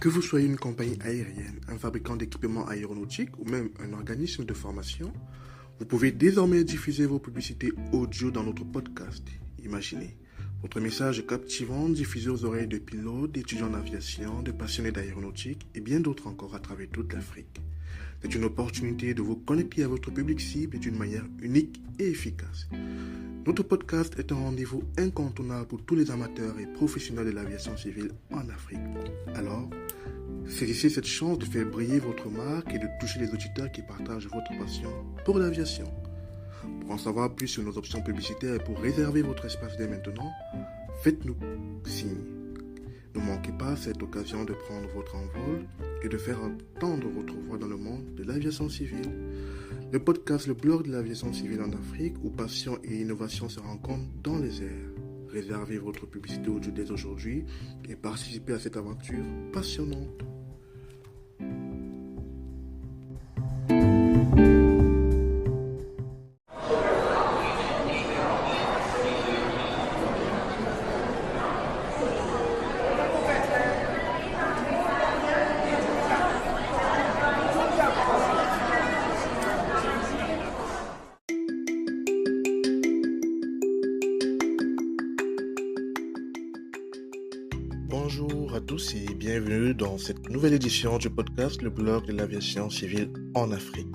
Que vous soyez une compagnie aérienne, un fabricant d'équipements aéronautiques ou même un organisme de formation, vous pouvez désormais diffuser vos publicités audio dans notre podcast. Imaginez, votre message est captivant diffusé aux oreilles de pilotes, d'étudiants en aviation, de passionnés d'aéronautique et bien d'autres encore à travers toute l'Afrique. C'est une opportunité de vous connecter à votre public cible d'une manière unique et efficace. Notre podcast est un rendez-vous incontournable pour tous les amateurs et professionnels de l'aviation civile en Afrique. Alors, saisissez cette chance de faire briller votre marque et de toucher les auditeurs qui partagent votre passion pour l'aviation. Pour en savoir plus sur nos options publicitaires et pour réserver votre espace dès maintenant, faites-nous signe. Ne manquez pas cette occasion de prendre votre envol et de faire entendre votre voix dans le monde de l'aviation civile. Le podcast Le blog de l'aviation civile en Afrique, où passion et innovation se rencontrent dans les airs. Réservez votre publicité audio dès aujourd'hui et participez à cette aventure passionnante. Bonjour à tous et bienvenue dans cette nouvelle édition du podcast Le blog de l'aviation civile en Afrique.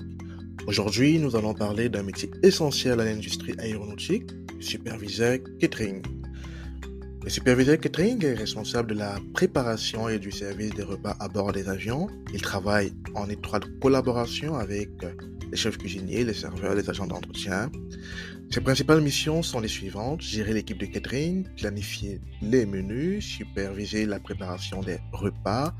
Aujourd'hui, nous allons parler d'un métier essentiel à l'industrie aéronautique, le superviseur catering. Le superviseur catering est responsable de la préparation et du service des repas à bord des avions. Il travaille en étroite collaboration avec les chefs cuisiniers, les serveurs, les agents d'entretien. Ses principales missions sont les suivantes: gérer l'équipe de catering, planifier les menus, superviser la préparation des repas,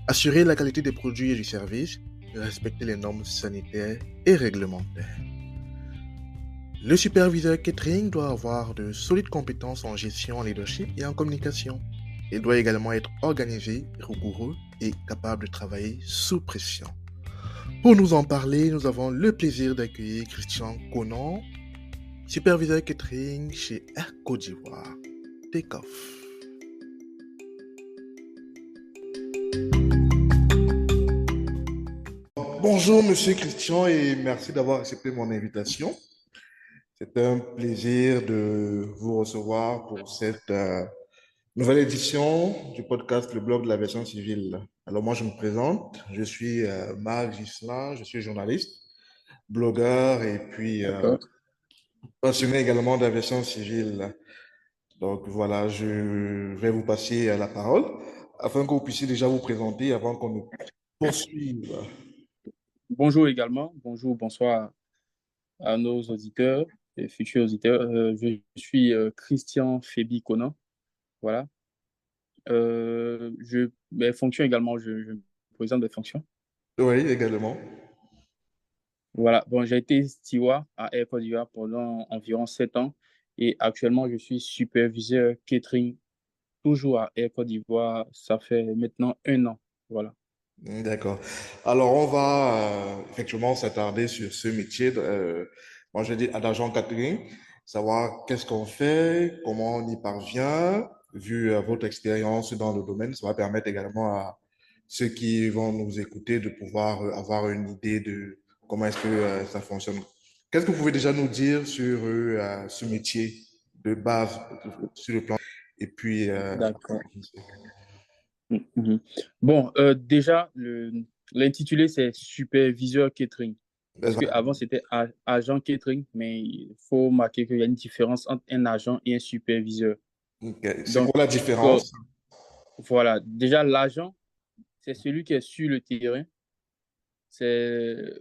assurer la qualité des produits et du service, respecter les normes sanitaires et réglementaires. Le superviseur catering doit avoir de solides compétences en gestion, en leadership et en communication. Il doit également être organisé, rigoureux et capable de travailler sous pression. Pour nous en parler, nous avons le plaisir d'accueillir Christian Conan, superviseur catering chez Air Côte d'Ivoire. Take off. Bonjour Monsieur Christian et merci d'avoir accepté mon invitation. C'est un plaisir de vous recevoir pour cette nouvelle édition du podcast Le blog de l'aviation civile. Alors moi je me présente, je suis Marc Gislain, je suis journaliste, blogueur et puis D'accord. passionné également d'aviation civile. Donc voilà, je vais vous passer la parole afin que vous puissiez déjà vous présenter avant qu'on ne poursuive. Bonjour également. Bonjour, bonsoir à nos auditeurs et futurs auditeurs. Je suis Christian Fébi Conan. Voilà. Mes fonctions également, je présente des fonctions. Oui, également. Voilà. Bon, j'ai été steward à Air Côte d'Ivoire pendant environ 7 ans et actuellement, je suis superviseur catering toujours à Air Côte d'Ivoire. Ça fait maintenant 1 an. Voilà. D'accord. Alors, on va effectivement s'attarder sur ce métier. Moi, je dis d'agent catering, savoir qu'est-ce qu'on fait, comment on y parvient, vu votre expérience dans le domaine. Ça va permettre également à ceux qui vont nous écouter de pouvoir avoir une idée de comment est-ce que ça fonctionne. Qu'est-ce que vous pouvez déjà nous dire sur ce métier de base, sur le plan, et puis D'accord. Mhm. Bon, déjà, l'intitulé, c'est superviseur catering. Parce qu'avant, c'était agent catering, mais il faut marquer qu'il y a une différence entre un agent et un superviseur. Ok. C'est Donc, quoi la euh, différence? voilà, déjà, l'agent, c'est celui qui est sur le terrain.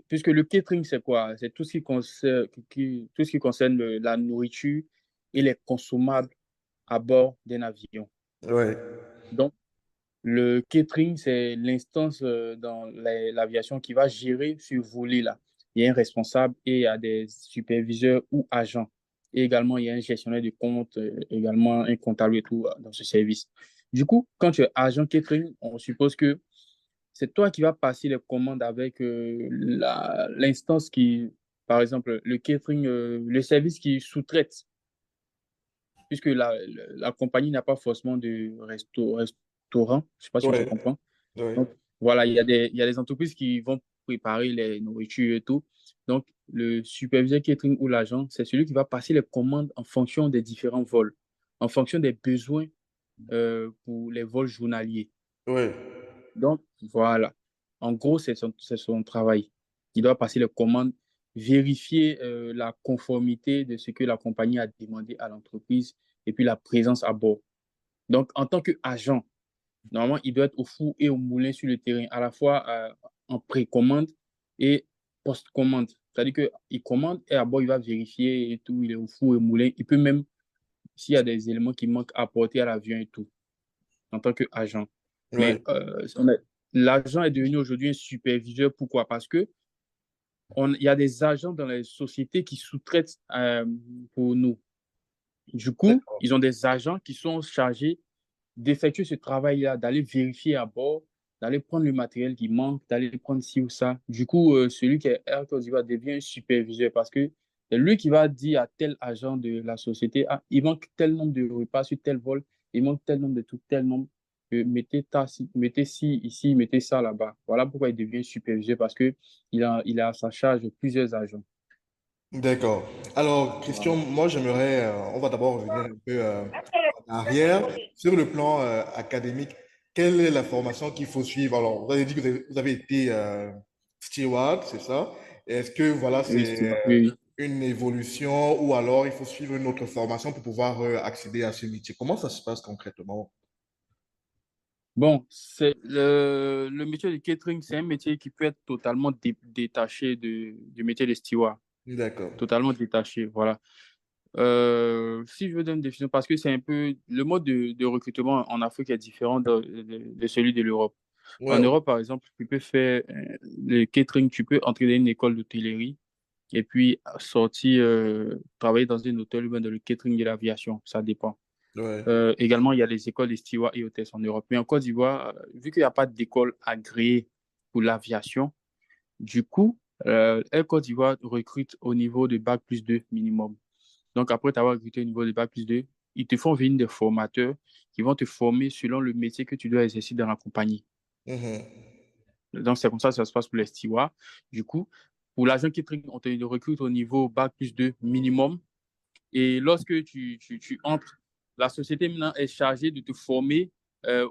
Puisque le catering, c'est quoi? C'est tout ce tout ce qui concerne la nourriture et les consommables à bord d'un avion. Ouais. Donc, le catering, c'est l'instance dans l'aviation qui va gérer ce volet-là. Il y a un responsable et il y a des superviseurs ou agents. Et également, il y a un gestionnaire de compte, également un comptable et tout dans ce service. Du coup, quand tu es agent catering, on suppose que c'est toi qui vas passer les commandes avec l'instance qui, par exemple, le catering, le service qui sous-traite, puisque la compagnie n'a pas forcément de restaurant, je ne sais pas si tu Ouais. comprends. Oui. Donc, voilà, il y a des entreprises qui vont préparer les nourritures et tout. Donc, le superviseur catering ou l'agent, c'est celui qui va passer les commandes en fonction des différents vols, en fonction des besoins pour les vols journaliers. Oui. Donc, voilà. En gros, c'est son travail. Il doit passer les commandes, vérifier la conformité de ce que la compagnie a demandé à l'entreprise et puis la présence à bord. Donc, en tant qu'agent, normalement, il doit être au four et au moulin sur le terrain, à la fois en précommande et post-commande. C'est-à-dire qu'il commande et à bord, il va vérifier et tout, il est au four et au moulin. Il peut même, s'il y a des éléments qui manquent, apporter à l'avion et tout, en tant qu'agent. Mais Oui. l'agent est devenu aujourd'hui un superviseur. Pourquoi? Parce que il y a des agents dans les sociétés qui sous-traitent pour nous. Du coup, D'accord. ils ont des agents qui sont chargés d'effectuer ce travail-là, d'aller vérifier à bord, d'aller prendre le matériel qui manque, d'aller prendre ci ou ça. Du coup, celui qui est Air Côte d'Ivoire devient un superviseur parce que c'est lui qui va dire à tel agent de la société, ah, il manque tel nombre de repas sur tel vol, il manque tel nombre de tout, tel nombre. Mettez ci ici, mettez ça là-bas. Voilà pourquoi il devient superviseur parce que il a à sa charge plusieurs agents. D'accord. Alors, Christian, Voilà. moi j'aimerais, on va d'abord revenir un peu en arrière. Sur le plan académique, quelle est la formation qu'il faut suivre? Alors, vous avez dit que vous avez été steward, c'est ça? Est-ce que voilà, Oui, c'est oui, oui. une évolution ou alors il faut suivre une autre formation pour pouvoir accéder à ce métier? Comment ça se passe concrètement? Bon, c'est le métier de catering, c'est un métier qui peut être totalement détaché du métier de steward, D'accord. totalement détaché, voilà. Si je veux donner une définition, parce que c'est un peu, le mode de recrutement en Afrique est différent de celui de l'Europe. En Ouais. Europe, par exemple, tu peux faire le catering, tu peux entrer dans une école d'hôtellerie et puis sortir, travailler dans un hôtel ou bien dans le catering de l'aviation, ça dépend. Ouais. Également, il y a les écoles de stewards et hôtesses en Europe. Mais en Côte d'Ivoire, vu qu'il n'y a pas d'école agréée pour l'aviation, du coup, Air Côte d'Ivoire recrute au niveau de Bac+2 minimum. Donc, après t'avoir recruté au niveau de Bac+2, ils te font venir des formateurs qui vont te former selon le métier que tu dois exercer dans la compagnie. Mhm. Donc, c'est comme ça que ça se passe pour les stewards. Du coup, pour l'agent catering, on te recrute au niveau Bac+2 minimum. Et lorsque tu entres, la société maintenant est chargée de te former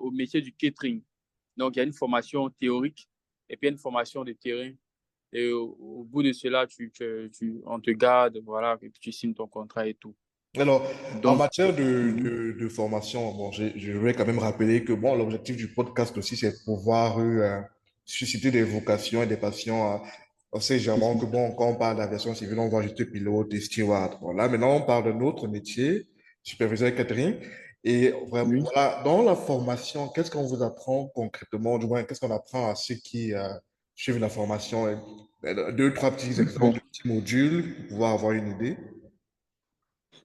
au métier du catering. Donc, il y a une formation théorique et puis une formation de terrain. Et au bout de cela, on te garde, voilà, et puis tu signes ton contrat et tout. Alors, en Donc, matière mhm, de formation, bon, je vais quand même rappeler que bon, l'objectif du podcast aussi, c'est de pouvoir susciter des vocations et des passions. On sait généralement que bon, quand on parle d'aviation civile, on voit juste pilote et steward. Bon, là, maintenant, on parle d'un autre métier, superviseur catering. Et vraiment, oui. voilà, dans la formation, qu'est-ce qu'on vous apprend concrètement? Du moins, qu'est-ce qu'on apprend à ceux qui suivent la formation? Deux, trois petits exemples Bon, de petits modules pour pouvoir avoir une idée.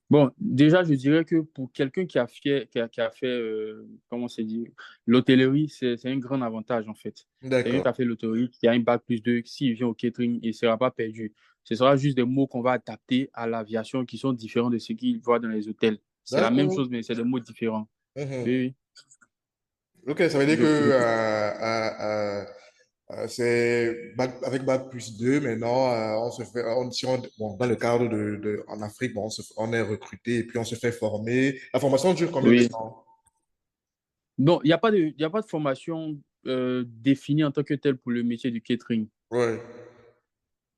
Bon, déjà, je dirais que pour quelqu'un qui a fait comment c'est dit, l'hôtellerie, c'est un grand avantage en fait. Quelqu'un D'accord. qui a fait l'hôtellerie, qui a un bac+2, s'il vient au catering, il ne sera pas perdu. Ce sera juste des mots qu'on va adapter à l'aviation qui sont différents de ce qu'il voit dans les hôtels. C'est la même D'accord. chose, mais c'est des mots différents. Mhm. Oui, Ok, ça veut dire que oui. c'est avec Bac+2, maintenant, on se fait, si bon, dans le cadre en Afrique, bon, on est recruté et puis on se fait former. La formation dure combien de Oui. temps? Non, il y a pas de formation définie en tant que telle pour le métier du catering. Ouais,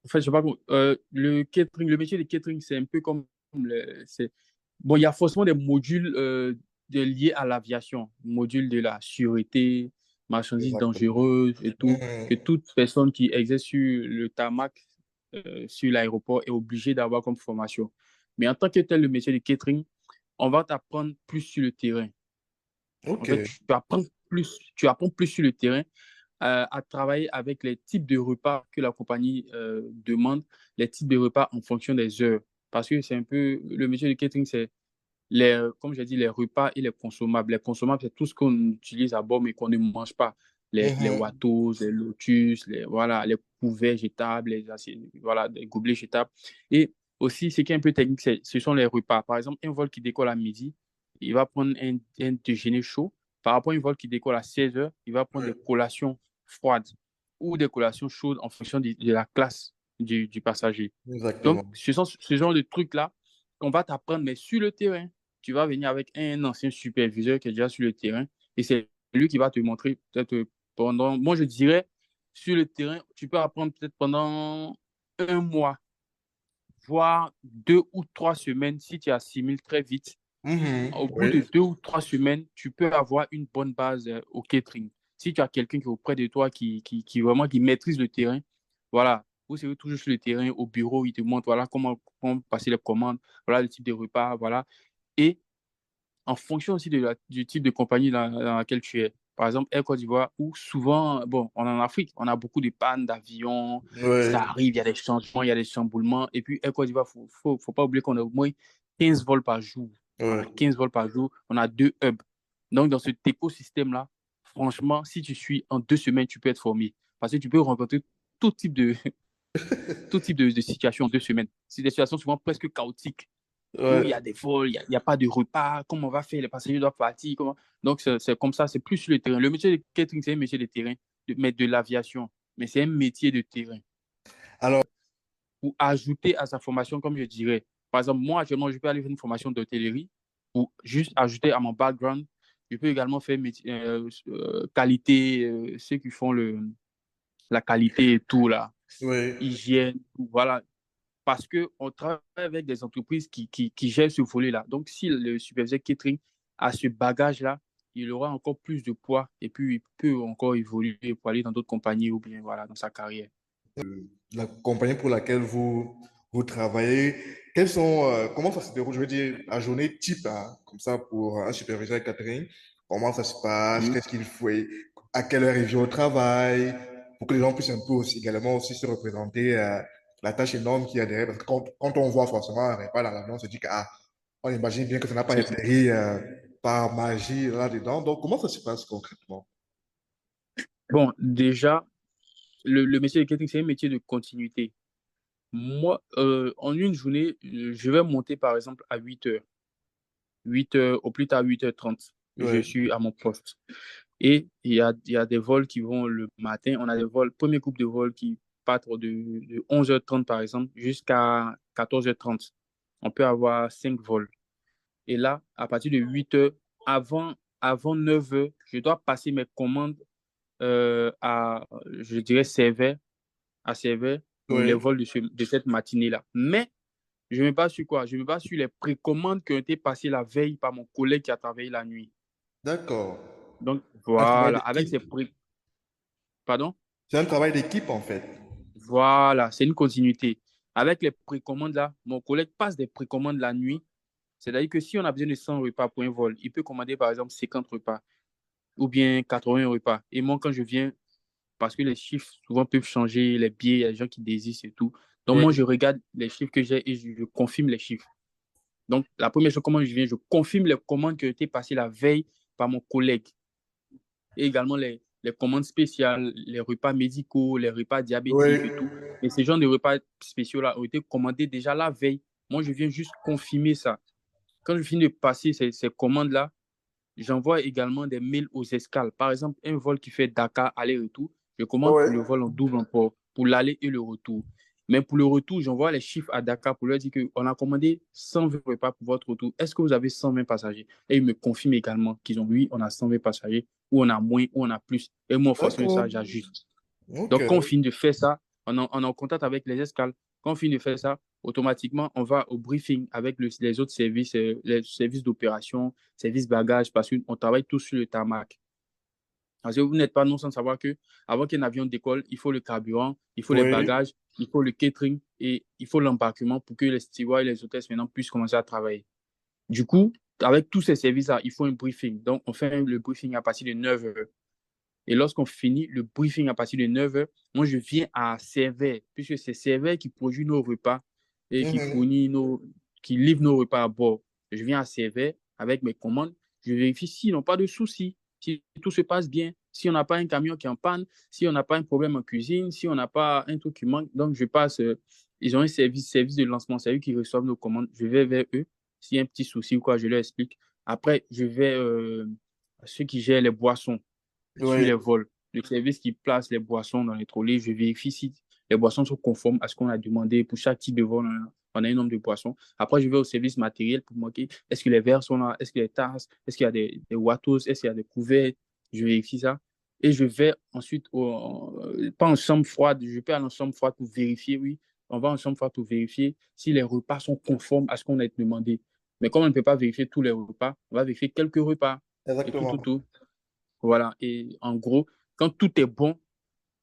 En fait, je sais pas comment- le catering, le métier de catering, c'est un peu comme bon, il y a forcément des modules liés à l'aviation, modules de la sûreté, marchandises exactement. dangereuses et tout, que Mhm. toute personne qui exerce sur le tarmac, sur l'aéroport est obligée d'avoir comme formation. Mais en tant que tel, le métier de catering, on va t'apprendre plus sur le terrain. En Ok, fait, tu apprends plus sur le terrain à travailler avec les types de repas que la compagnie demande, les types de repas en fonction des heures. Parce que c'est un peu, le métier de catering, c'est comme j'ai dit, les repas et les consommables. Les consommables, c'est tout ce qu'on utilise à bord, mais qu'on ne mange pas. Les mhm. wattos, les lotus, voilà, les couverts jetables, voilà, les gobelets jetables. Et aussi, ce qui est un peu technique, ce sont les repas. Par exemple, un vol qui décolle à midi, il va prendre un déjeuner chaud Par rapport à un vol qui décolle à 16 heures, il va prendre Ouais, des collations froides ou des collations chaudes en fonction de la classe du passager. Donc, exactement. ce sont ce genre de trucs-là qu'on va t'apprendre, mais sur le terrain. Tu vas venir avec un ancien superviseur qui est déjà sur le terrain et c'est lui qui va te montrer peut-être pendant, moi je dirais, sur le terrain, tu peux apprendre peut-être pendant un mois, voire 2 ou 3 semaines si tu assimiles très vite. Au bout de Oui. 2 ou 3 semaines, tu peux avoir une bonne base au catering. Si tu as quelqu'un qui est auprès de toi qui vraiment qui maîtrise le terrain, voilà, vous serez toujours sur le terrain, au bureau, il te montre voilà, comment passer les commandes, voilà le type de repas, voilà. Et en fonction aussi du type de compagnie dans laquelle tu es. Par exemple, Air Côte d'Ivoire, où souvent, bon, on est en Afrique, on a beaucoup de pannes d'avions, ça Ouais, arrive, il y a des changements, il y a des chamboulements. Et puis, Air Côte d'Ivoire, faut pas oublier qu'on a au moins 15 vols par jour. On a ouais. 15 vols par jour, on a 2 hubs. Donc, dans cet écosystème-là, franchement, si tu suis en 2 semaines, tu peux être formé. Parce que tu peux rencontrer tout type de, tout type de situation en 2 semaines. C'est des situations souvent presque chaotiques où il y Ouais. a des vols, il n'y a pas de repas, comment on va faire, les passagers doivent partir. Comment... Donc, c'est comme ça, c'est plus sur le terrain. Le métier de catering, c'est un métier de terrain, mais de l'aviation. Mais c'est un métier de terrain. Alors, Pour ajouter à sa formation, comme je dirais, par exemple, moi, actuellement, je peux aller faire une formation d'hôtellerie pour juste ajouter à mon background. Je peux également faire qualité, ceux qui font la qualité et tout, là, oui. hygiène, tout, voilà, parce qu'on travaille avec des entreprises qui gèrent ce volet-là. Donc, si le superviseur catering a ce bagage-là, il aura encore plus de poids et puis il peut encore évoluer pour aller dans d'autres compagnies ou bien voilà, dans sa carrière. La compagnie pour laquelle vous travaillez, comment ça se déroule, je veux dire, la journée type, hein, comme ça, pour un superviseur catering, comment ça se passe, Mhm. qu'est-ce qu'il faut, à quelle heure il vient au travail, pour que les gens puissent un peu aussi, également aussi se représenter la tâche énorme qu'il y a derrière, parce que quand on voit forcément un repas dans l'avion, on se dit que, ah, on imagine bien que ça n'a pas C'est ça. été par magie là-dedans, donc comment ça se passe concrètement? Bon, déjà, le métier de catering, c'est un métier de continuité. Moi, en une journée, je vais monter par exemple à 8 heures. 8 heures, au plus tard 8h30. Je Oui, suis à mon poste. Et il y a des vols qui vont le matin. On a des vols, premier groupe de vols qui partent de 11h30 par exemple jusqu'à 14h30. On peut avoir 5 vols. Et là, à partir de 8 heures, avant 9 heures, je dois passer mes commandes je dirais, serveur pour les oui. vols de cette matinée-là. Mais je ne me base sur quoi? Je me base sur les précommandes qui ont été passées la veille par mon collègue qui a travaillé la nuit. D'accord. Donc, Un travail voilà, avec ces d'équipe. pré... Pardon? C'est un travail d'équipe en fait. Voilà, c'est une continuité. Avec les précommandes là, mon collègue passe des précommandes la nuit. C'est-à-dire que si on a besoin de 100 repas pour un vol, il peut commander par exemple 50 repas ou bien 80 repas. Et moi, quand je viens, parce que les chiffres souvent peuvent changer, les billets, il y a des gens qui désistent et tout. Donc, Oui. moi, je regarde les chiffres que j'ai et je confirme les chiffres. Donc, la première chose, comment je viens, je confirme les commandes qui ont été passées la veille par mon collègue. Et également les commandes spéciales, les repas médicaux, les repas Oui. diabétiques et tout. Et ces genres de repas spéciaux-là ont été commandés déjà la veille. Moi, je viens juste confirmer ça. Quand je finis de passer ces commandes-là, j'envoie également des mails aux escales. Par exemple, un vol qui fait Dakar aller-retour, je commande Oui. pour le vol en double encore, pour l'aller et le retour. Mais pour le retour, j'envoie les chiffres à Dakar pour leur dire qu'on a commandé 120 repas pour votre retour. Est-ce que vous avez 120 passagers? Et ils me confirment également qu'ils ont oui, on a 120 passagers, ou on a moins, ou on a plus. Et moi, en fonction de D'accord. ça, j'ajuste. Ok. Donc, quand on finit de faire ça, on est en contact avec les escales. Quand on finit de faire ça, automatiquement, on va au briefing avec les autres services, les services d'opération, services bagages, parce qu'on travaille tous sur le tarmac. Parce que vous n'êtes pas non sans savoir que avant qu'un avion décolle, il faut le carburant, il faut les Oui. bagages, il faut le catering et il faut l'embarquement pour que les stewards et les hôtesses maintenant puissent commencer à travailler. Du coup, avec tous ces services-là, il faut un briefing. Donc, on fait le briefing à partir de 9 heures. Et lorsqu'on finit le briefing à partir de 9 heures, moi, je viens à Servais, puisque c'est Servais qui produit nos repas et Mhm. qui livre nos repas à bord. Je viens à Servais avec mes commandes. Je vérifie s'ils n'ont pas de soucis, si tout se passe bien, si on n'a pas un camion qui est en panne, si on n'a pas un problème en cuisine, si on n'a pas un truc qui manque. Donc, je passe. Ils ont un service de lancement, c'est eux qui reçoivent nos commandes. Je vais vers eux. S'il y a un petit souci ou quoi, je leur explique. Après, je vais ceux qui gèrent les boissons sur Oui, les vols, le service qui place les boissons dans les trolleys, je vérifie si les boissons sont conformes à ce qu'on a demandé. Pour chaque type de vol, on a un nombre de boissons. Après, je vais au service matériel pour marquer est-ce que les verres sont là, est-ce qu'il y a des tasses, est-ce qu'il y a des wattos, est-ce qu'il y a des couverts. Je vérifie ça. Et je vais ensuite, pas en chambre froide, je peux aller en chambre froide pour vérifier, oui. On va en chambre froide pour vérifier si les repas sont conformes à ce qu'on a demandé. Mais comme on ne peut pas vérifier tous les repas, on va vérifier quelques repas et tout, tout, exactement. tout. Voilà. Et en gros, quand tout est bon,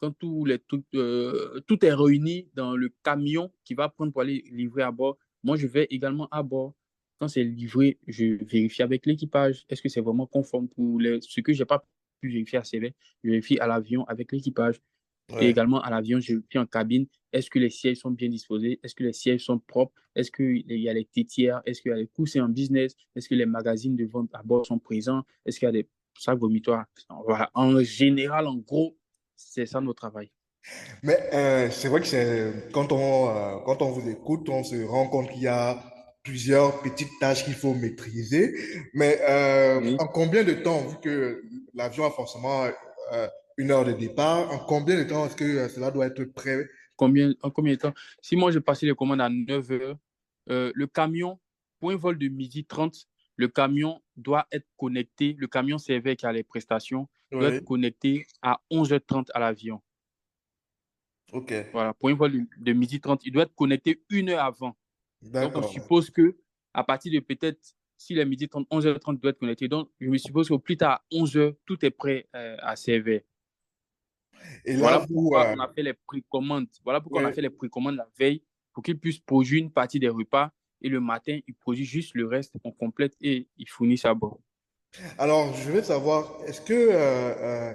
quand tout est réuni dans le camion qui va prendre pour aller livrer à bord, moi, je vais également à bord. Quand c'est livré, je vérifie avec l'équipage. Est-ce que c'est vraiment conforme pour ce que je n'ai pas pu vérifier à CV? Je vérifie à l'avion avec l'équipage. Et Ouais. également à l'avion, je vérifie en cabine. Est-ce que les sièges sont bien disposés? Est-ce que les sièges sont propres? Est-ce qu'il y a les tétières? Est-ce qu'il y a les coussins en business? Est-ce que les magazines de vente à bord sont présents? Est-ce qu'il y a des sacs vomitoires? Voilà. En général, en gros, c'est ça notre travail. Mais c'est vrai que quand on vous écoute, on se rend compte qu'il y a plusieurs petites tâches qu'il faut maîtriser. Mais Oui. en combien de temps, vu que l'avion a forcément une heure de départ, en combien de temps est-ce que cela doit être prêt? En combien de temps? Si moi, je passais les commandes à 9 heures, le camion, pour un vol de 12h30, le camion doit être connecté, le camion serveur qui a les prestations, doit Oui, être connecté à 11h30 à l'avion. ok, Voilà, pour un vol de 12h30, il doit être connecté une heure avant. Donc, on d'accord. suppose que à partir de peut-être, s'il est 12h30, 11h30, il doit être connecté. Donc, je me suppose qu'au plus tard, à 11h, tout est prêt à servir. Et là, Voilà vous, pourquoi on a fait les précommandes. Voilà pourquoi on a oui. fait les précommandes la veille pour qu'ils puissent produire une partie des repas et le matin, ils produisent juste le reste, on complète et ils fournissent à bord. Alors, je veux savoir, est-ce que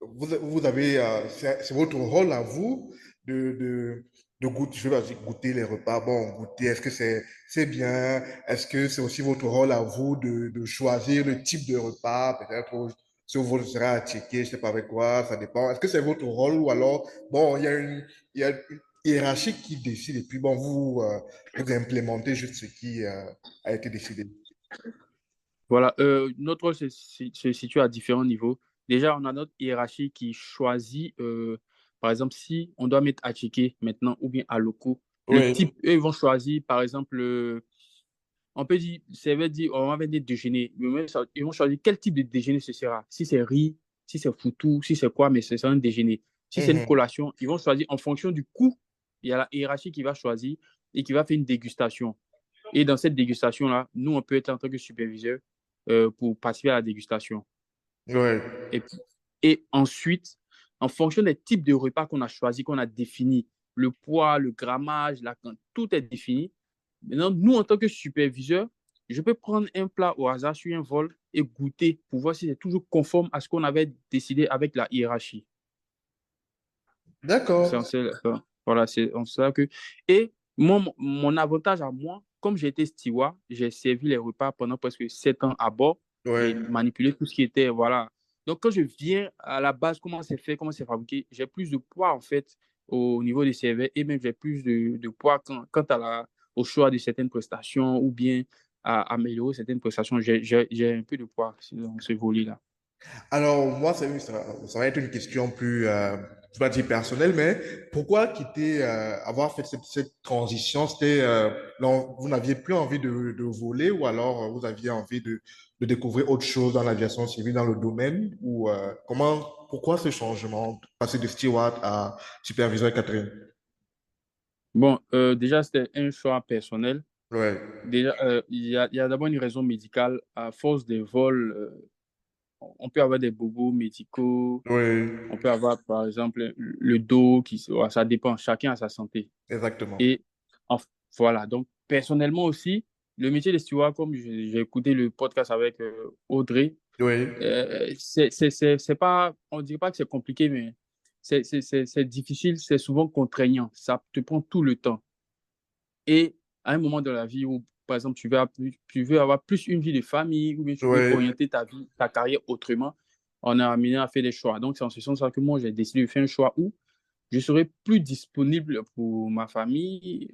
vous avez, c'est votre rôle à vous de goûter, je vais pas dire goûter les repas. Bon, goûter, est-ce que c'est bien? Est-ce que c'est aussi votre rôle à vous de choisir le type de repas? Peut-être si vous serez à checker, je sais pas avec quoi, ça dépend. Est-ce que c'est votre rôle ou alors, bon, il y a une hiérarchie qui décide et puis bon, vous implémentez juste ce qui a été décidé. Voilà, notre rôle se situe à différents niveaux. Déjà, on a notre hiérarchie qui choisit, par exemple, si on doit mettre à checker maintenant ou bien à locaux. Le Oui. type, eux, ils vont choisir, par exemple, on peut dire, ça veut dire, on va mettre des déjeuners. Ils vont choisir quel type de déjeuner ce sera. Si c'est riz, si c'est foutou, si c'est quoi, mais ce sera un déjeuner. Si c'est une Mhm. collation, ils vont choisir en fonction du coût. Il y a la hiérarchie qui va choisir et qui va faire une dégustation. Et dans cette dégustation-là, nous, on peut être en tant que superviseur pour participer à la dégustation. Ouais. Et, et ensuite, en fonction des types de repas qu'on a choisis, qu'on a définis, le poids, le grammage, tout est défini. Maintenant, nous, en tant que superviseur, je peux prendre un plat au hasard sur un vol et goûter pour voir si c'est toujours conforme à ce qu'on avait décidé avec la hiérarchie. C'est D'accord. en voilà, c'est en cela que. Et mon avantage à moi, comme j'ai été steward, j'ai servi les repas pendant presque 7 ans à bord et Ouais. manipulé tout ce qui était. Voilà. Donc, quand je viens à la base, comment c'est fait, comment c'est fabriqué, j'ai plus de poids en fait au niveau des serveurs et même j'ai plus de poids quant au choix de certaines prestations ou bien à améliorer certaines prestations. J'ai un peu de poids dans ce volet-là. Alors, moi, ça va être une question plus, je vais pas dire personnelle, mais pourquoi quitter, avoir fait cette transition? C'était, vous n'aviez plus envie de voler ou alors vous aviez envie de découvrir autre chose dans l'aviation civile, dans le domaine? Ou pourquoi ce changement, passer de steward à superviseur Catherine? Bon, déjà, c'était un choix personnel. Ouais, Déjà, il y a d'abord une raison médicale. À force des vols, on peut avoir des bobos médicaux. oui, On peut avoir, par exemple, le dos ouais, ça dépend. Chacun a sa santé. exactement. Et en- voilà. Donc, personnellement aussi, le métier de steward, comme j'ai écouté le podcast avec Audrey, Oui, c'est pas, on dirait pas que c'est compliqué, mais c'est difficile, c'est souvent contraignant. Ça te prend tout le temps. Et à un moment de la vie où, par exemple, tu veux avoir plus une vie de famille ou bien tu veux oui. orienter ta vie, ta carrière autrement, on a amené à faire des choix. Donc, c'est en ce sens que moi, j'ai décidé de faire un choix où je serai plus disponible pour ma famille,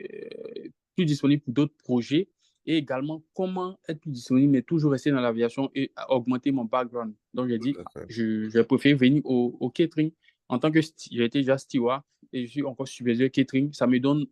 plus disponible pour d'autres projets et également comment être plus disponible mais toujours rester dans l'aviation et augmenter mon background. Donc, j'ai Tout dit, à fait. je vais préférer venir au catering. En tant que j'ai été déjà steward et je suis encore superviseur catering, ça me donne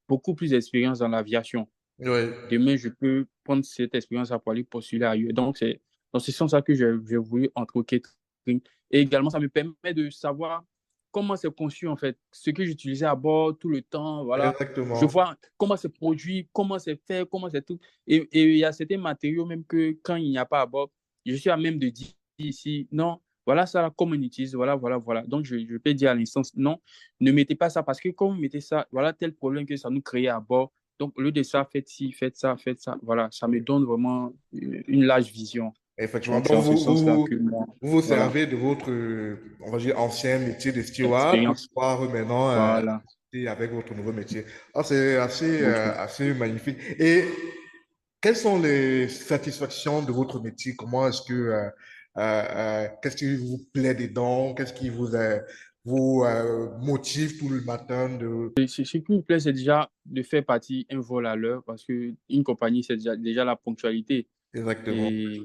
beaucoup plus d'expérience dans l'aviation. Oui, Demain, je peux prendre cette expérience pour aller postuler ailleurs. Donc, c'est dans ce sens-là que j'ai voulu entrer au catering. Et également, ça me permet de savoir comment c'est conçu, en fait, ce que j'utilisais à bord tout le temps. Voilà. Je exactement. vois comment c'est produit, comment c'est fait, comment c'est tout. Et il y a certains matériaux, même que quand il n'y a pas à bord, je suis à même de dire ici, non, voilà ça, comment on utilise, voilà, voilà, voilà. Donc, je peux dire à l'instance, non, ne mettez pas ça parce que quand vous mettez ça, voilà tel problème que ça nous crée à bord. Donc, au lieu de ça, faites ci, faites ça, faites ça. Voilà, ça me donne vraiment une large vision. Effectivement. Donc, c'est Donc, en ce sens-là que moi, vous vous voilà, servez de votre, on va dire, ancien métier de steward pour expérience. pouvoir maintenant Voilà. et avec votre nouveau métier. Ah, c'est assez, Donc, assez magnifique. Et quelles sont les satisfactions de votre métier? Comment est-ce que, qu'est-ce qui vous plaît dedans? Qu'est-ce qui vous motive tout le matin de... ce qui me plaît, c'est déjà de faire partie un vol à l'heure parce qu'une compagnie, c'est déjà la ponctualité. Exactement. Et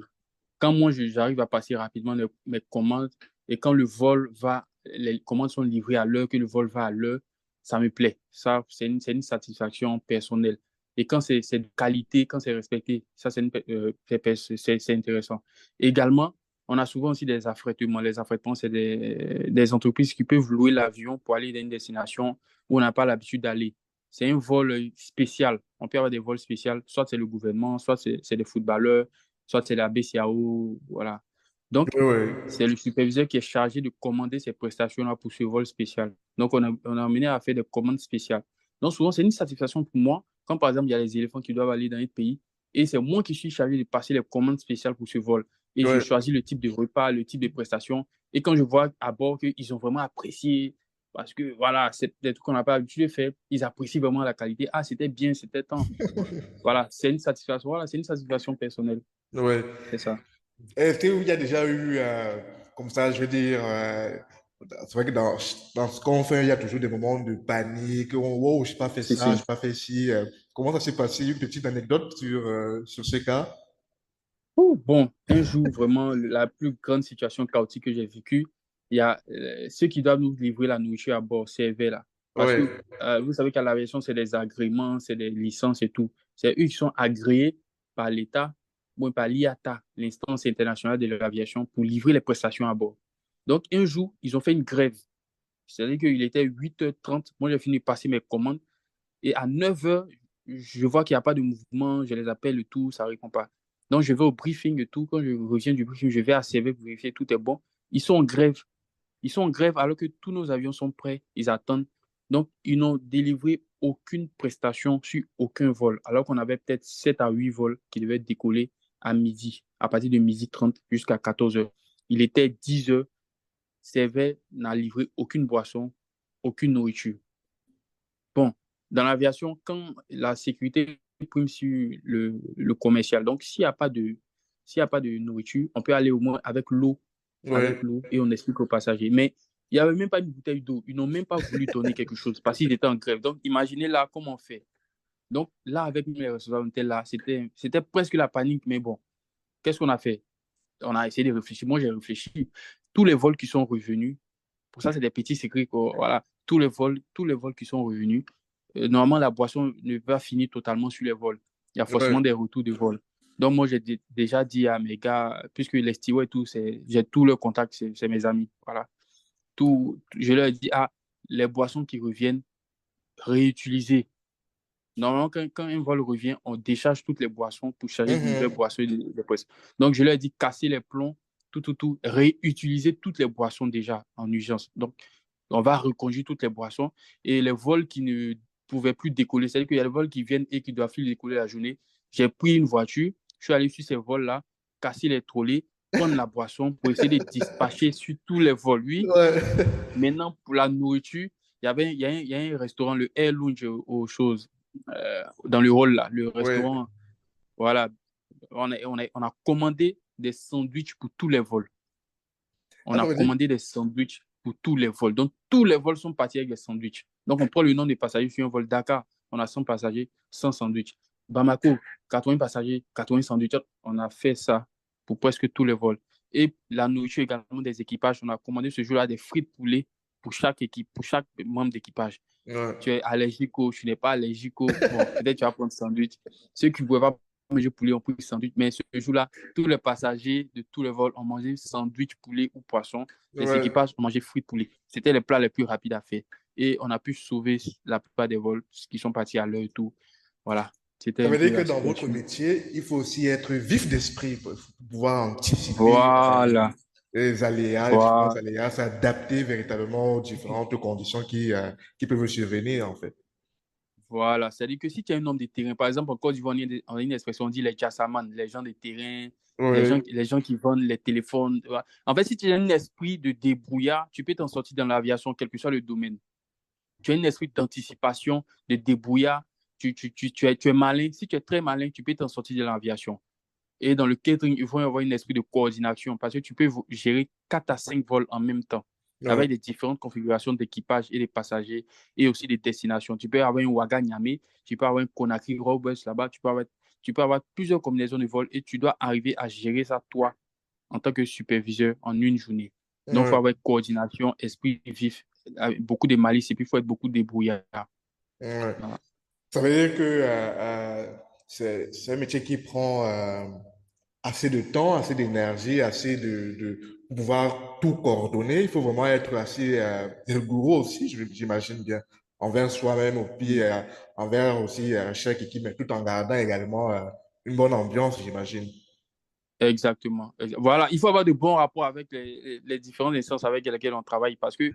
quand moi, j'arrive à passer rapidement mes commandes et quand le vol va, les commandes sont livrées à l'heure, que le vol va à l'heure, ça me plaît. Ça, c'est une satisfaction personnelle. Et quand c'est de qualité, quand c'est respecté, ça, c'est intéressant. Également, on a souvent aussi des affrètements. Les affrètements, c'est des entreprises qui peuvent louer l'avion pour aller dans une destination où on n'a pas l'habitude d'aller. C'est un vol spécial. On peut avoir des vols spéciaux, soit c'est le gouvernement, soit c'est des footballeurs, soit c'est la BCAO, voilà. Donc, Oui, oui. c'est le superviseur qui est chargé de commander ces prestations-là pour ce vol spécial. Donc, on a amené à faire des commandes spéciales. Donc, souvent, c'est une satisfaction pour moi, quand par exemple, il y a les éléphants qui doivent aller dans un pays, et c'est moi qui suis chargé de passer les commandes spéciales pour ce vol. Et je Oui. choisis le type de repas, le type de prestation. Et quand je vois à bord qu'ils ont vraiment apprécié, parce que voilà, c'est des trucs qu'on n'a pas l'habitude de faire, ils apprécient vraiment la qualité. Ah, c'était bien, c'était tant. Voilà, c'est une satisfaction. Voilà, c'est une satisfaction personnelle. Oui. C'est ça. Est-ce qu'il y a déjà eu, comme ça, je veux dire, c'est vrai que dans ce qu'on fait, il y a toujours des moments de panique. Wow, je n'ai pas fait Si, ça, je si. n'ai pas fait ci. Comment ça s'est passé? Une petite anecdote sur ce cas? Oh, bon, un jour, vraiment, la plus grande situation chaotique que j'ai vécue, il y a ceux qui doivent nous livrer la nourriture à bord, CRV, là. Parce Oui, que vous savez qu'à l'aviation, c'est des agréments, c'est des licences et tout. C'est eux qui sont agréés par l'État, ou par l'IATA, l'instance internationale de l'aviation, pour livrer les prestations à bord. Donc, un jour, ils ont fait une grève. C'est-à-dire qu'il était 8h30. Moi, j'ai fini de passer mes commandes. Et à 9h, je vois qu'il n'y a pas de mouvement, je les appelle et tout, ça ne répond pas. Donc, je vais au briefing et tout. Quand je reviens du briefing, je vais à CV pour vérifier tout est bon. Ils sont en grève. Ils sont en grève alors que tous nos avions sont prêts. Ils attendent. Donc, ils n'ont délivré aucune prestation sur aucun vol, alors qu'on avait peut-être 7 à 8 vols qui devaient décoller à midi, à partir de midi 30 jusqu'à 14h. Il était 10h. CV n'a livré aucune boisson, aucune nourriture. Bon, dans l'aviation, quand la sécurité prime sur le commercial, donc s'il y a pas de nourriture, on peut aller au moins oui, avec l'eau et on explique aux passagers. Mais il n'y avait même pas une bouteille d'eau. Ils n'ont même pas voulu donner quelque chose parce qu'ils étaient en grève. Donc, imaginez là comment on fait. Donc, là, avec les responsabilités là, c'était presque la panique. Mais bon, qu'est-ce qu'on a fait? On a essayé de réfléchir. Moi, j'ai réfléchi. Tous les vols qui sont revenus, pour ça, c'est des petits secrets. Voilà, tous les vols qui sont revenus, normalement, la boisson ne va finir totalement sur les vols. Il y a oui. forcément des retours de vol. Donc, moi, j'ai déjà dit à mes gars, puisque les stewards et tout, j'ai tous leurs contacts, c'est mes amis. Voilà. Je leur ai dit, ah, les boissons qui reviennent, réutiliser. Normalement, quand un vol revient, on décharge toutes les boissons pour charger de nouvelles Mhm. boissons Donc, je leur ai dit casser les plombs, tout, réutiliser toutes les boissons déjà en urgence. Donc, on va reconduire toutes les boissons et les vols qui ne pouvaient plus décoller, c'est-à-dire qu'il y a des vols qui viennent et qui doivent plus décoller la journée. J'ai pris une voiture, je suis allé sur ces vols-là, casser les trolleys, prendre la boisson pour essayer de dispatcher sur tous les vols. Oui, Ouais. maintenant, pour la nourriture, il y a un restaurant, le Air Lounge aux choses, dans le hall là. Le Oui. restaurant, voilà. On a commandé des sandwichs pour tous les vols. On Ah, ça a veut dire... commandé des sandwichs pour tous les vols. Donc, tous les vols sont partis avec des sandwichs. Donc, on prend le nom des passagers sur un vol Dakar. On a 100 passagers, 100 sandwichs. Bamako, 80 passagers, 80 sandwichs. On a fait ça pour presque tous les vols. Et la nourriture également des équipages. On a commandé ce jour-là des frites poulet pour chaque équipe, pour chaque membre d'équipage. Ouais. Tu es allergique au, tu n'es pas allergique au, bon, peut-être tu vas prendre sandwich. Ceux qui ne pouvaient pas manger poulet ont pris sandwich, mais ce jour-là, tous les passagers de tous les vols ont mangé sandwich poulet ou poisson. Les Ouais. équipages ont mangé frites poulet. C'était les plats les plus rapides à faire. Et on a pu sauver la plupart des vols qui sont partis à l'heure et tout. Voilà, c'était Ça un veut peu dire que la dans votre situation. métier, il faut aussi être vif d'esprit pour pouvoir anticiper Voilà, les aléas, les différents voilà. aléas, s'adapter véritablement aux différentes conditions qui peuvent survenir, en fait. Voilà, c'est-à-dire que si tu es un homme de terrain, par exemple, en Côte d'Ivoire, on a une expression, on dit les chassaman, les gens de terrain, Oui, les gens qui vendent les téléphones. Voilà. En fait, si tu as un esprit de débrouillard, tu peux t'en sortir dans l'aviation, quel que soit le domaine. Tu as un esprit d'anticipation, de débrouillard, tu es malin. Si tu es très malin, tu peux t'en sortir de l'aviation. Et dans le catering, il faut avoir un esprit de coordination parce que tu peux gérer 4 à 5 vols en même temps ouais, avec des différentes configurations d'équipage et des passagers et aussi des destinations. Tu peux avoir un Ouaga Niamey, tu peux avoir un Conakry Rovers là-bas, tu peux avoir plusieurs combinaisons de vols et tu dois arriver à gérer ça toi en tant que superviseur en une journée. Donc, il faut ouais, avoir coordination, esprit vif, beaucoup de malice et puis il faut être beaucoup débrouillard. ouais. Voilà. Ça veut dire que c'est un métier qui prend assez de temps, assez d'énergie, assez pour pouvoir tout coordonner. Il faut vraiment être assez rigoureux aussi, j'imagine bien, envers soi-même, au pied, envers aussi chaque équipe, mais tout en gardant également une bonne ambiance, j'imagine. Exactement. Voilà, il faut avoir de bons rapports avec les différentes instances avec lesquelles on travaille parce que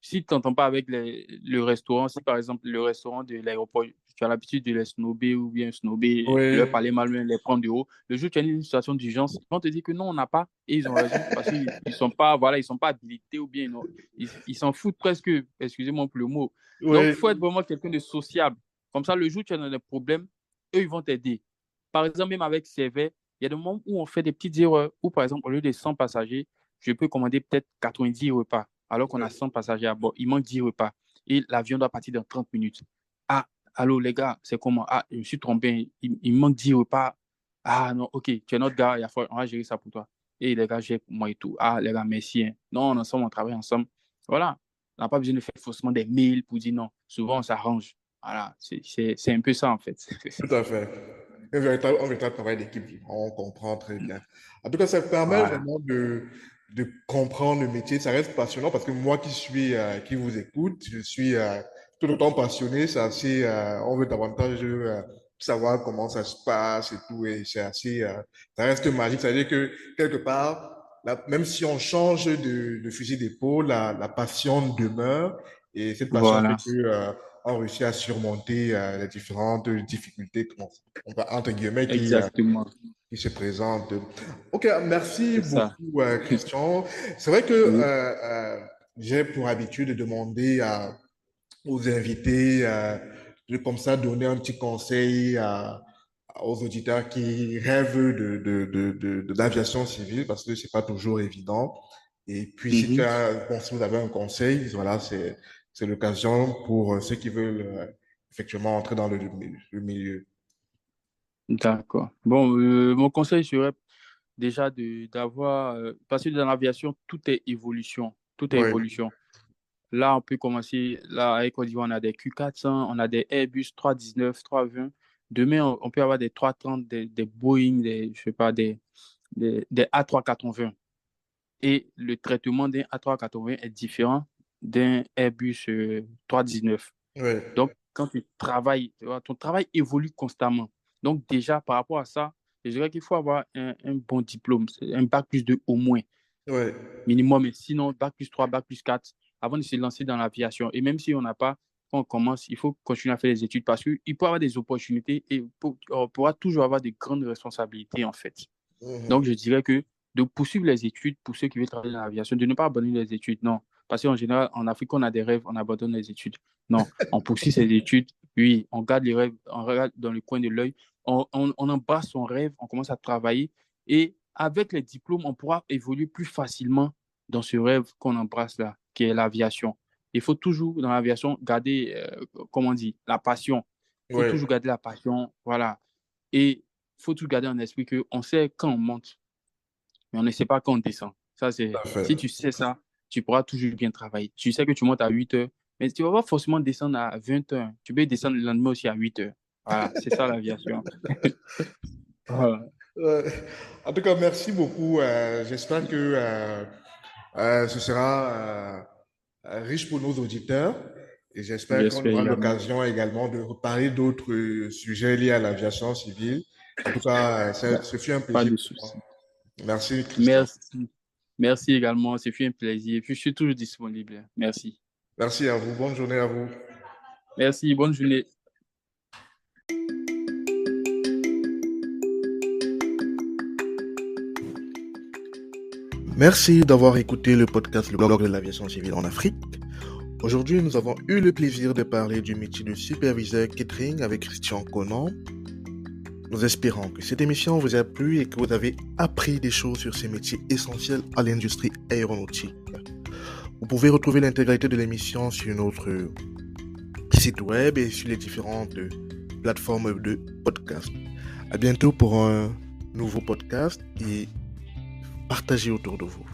si tu n'entends pas avec le restaurant, si par exemple le restaurant de l'aéroport, tu as l'habitude de les snober ou bien snober, leur Oui, parler mal, les prendre de haut, le jour où tu as une situation d'urgence, ils vont te dire que non, on n'a pas et ils ont raison parce qu'ils ne sont pas, voilà, ils sont pas habilités ou bien ils s'en foutent presque, excusez-moi pour le mot. Donc, oui, il faut être vraiment quelqu'un de sociable. Comme ça, le jour où tu as des problèmes, eux, ils vont t'aider. Par exemple, même avec CV, il y a des moments où on fait des petites erreurs, où par exemple, au lieu de 100 passagers, je peux commander peut-être 90 repas, alors qu'on a 100 passagers à bord. Il manque 10 repas et l'avion doit partir dans 30 minutes. Ah, allô les gars, c'est comment? Ah, je me suis trompé, il manque 10 repas. Ah non, ok, tu es notre gars, on va gérer ça pour toi. Et les gars, j'ai pour moi et tout. Ah, les gars, merci, hein. Non, on travaille ensemble. Voilà. On n'a pas besoin de faire forcément des mails pour dire non. Souvent, on s'arrange. Voilà, c'est un peu ça en fait. tout à fait. Un véritable travail d'équipe, on comprend très bien. En tout cas, ça permet Voilà. vraiment de comprendre le métier. Ça reste passionnant parce que moi qui vous écoute, je suis tout autant passionné. C'est assez, on veut davantage savoir comment ça se passe et tout. Et c'est assez, ça reste magique. C'est-à-dire que quelque part, même si on change de fusil d'épaule, la passion demeure. Et cette passion fait Voilà. que, on réussit à surmonter les différentes difficultés, entre guillemets, Exactement. qui se présentent. Ok, merci C'est ça. beaucoup, Christian. C'est vrai que Oui. j'ai pour habitude de demander aux invités de comme ça donner un petit conseil aux auditeurs qui rêvent de l'aviation civile parce que c'est pas toujours évident. Et puis, Mhm. bon, si vous avez un conseil, voilà, c'est l'occasion pour ceux qui veulent effectivement entrer dans le milieu. D'accord. Bon, mon conseil serait déjà d'avoir, parce que dans l'aviation, tout est évolution. Tout est Oui, évolution. Là, on peut commencer, là, avec Côte d'Ivoire, on a des Q400, on a des Airbus 319, 320. Demain, on peut avoir des 330, des Boeing, je sais pas, des A380. Et le traitement d'un A380 est différent d'un Airbus 319. oui, Donc, quand tu travailles, tu vois, ton travail évolue constamment. Donc, déjà, par rapport à ça, je dirais qu'il faut avoir un bon diplôme, un bac plus 2 au moins, oui, minimum. Et sinon, bac plus 3, bac plus 4, avant de se lancer dans l'aviation. Et même si on n'a pas, quand on commence, il faut continuer à faire les études parce qu'il peut y avoir des opportunités et on pourra toujours avoir de grandes responsabilités, en fait. Donc, je mhm, dirais que de poursuivre les études pour ceux qui veulent travailler dans l'aviation, de ne pas abandonner les études, non. Parce qu'en général, en Afrique, on a des rêves, on abandonne les études. Non, on poursuit ses études, oui, on garde les rêves, on regarde dans le coin de l'œil, on embrasse son rêve, on commence à travailler et avec les diplômes, on pourra évoluer plus facilement dans ce rêve qu'on embrasse là, qui est l'aviation. Il faut toujours, dans l'aviation, garder, comment on dit, la passion. Il faut oui, toujours garder la passion, voilà. Et il faut toujours garder en esprit qu'on sait quand on monte. mais on ne sait pas quand on descend. Tout à fait. Si tu sais ça, tu pourras toujours bien travailler. Tu sais que tu montes à 8 heures, mais tu ne vas pas forcément descendre à 20 heures. Tu peux descendre le lendemain aussi à 8 heures. Voilà, c'est ça l'aviation. Voilà. Euh, En tout cas, merci beaucoup. J'espère que ce sera riche pour nos auditeurs et j'espère qu'on J'espère aura également. l'occasion également de reparler d'autres sujets liés à l'aviation civile. En tout cas, Bah, ce fut un pas plaisir de pour moi. souci. Merci, Christian. Merci. Merci également. C'est fait un plaisir. Et puis, je suis toujours disponible. Merci. Merci à vous. Bonne journée à vous. Merci. Bonne journée. Merci d'avoir écouté le podcast Le blog de l'aviation civile en Afrique. Aujourd'hui, nous avons eu le plaisir de parler du métier de superviseur catering avec Christian Conan. Nous espérons que cette émission vous a plu et que vous avez appris des choses sur ces métiers essentiels à l'industrie aéronautique. Vous pouvez retrouver l'intégralité de l'émission sur notre site web et sur les différentes plateformes de podcast. À bientôt pour un nouveau podcast et partagez autour de vous.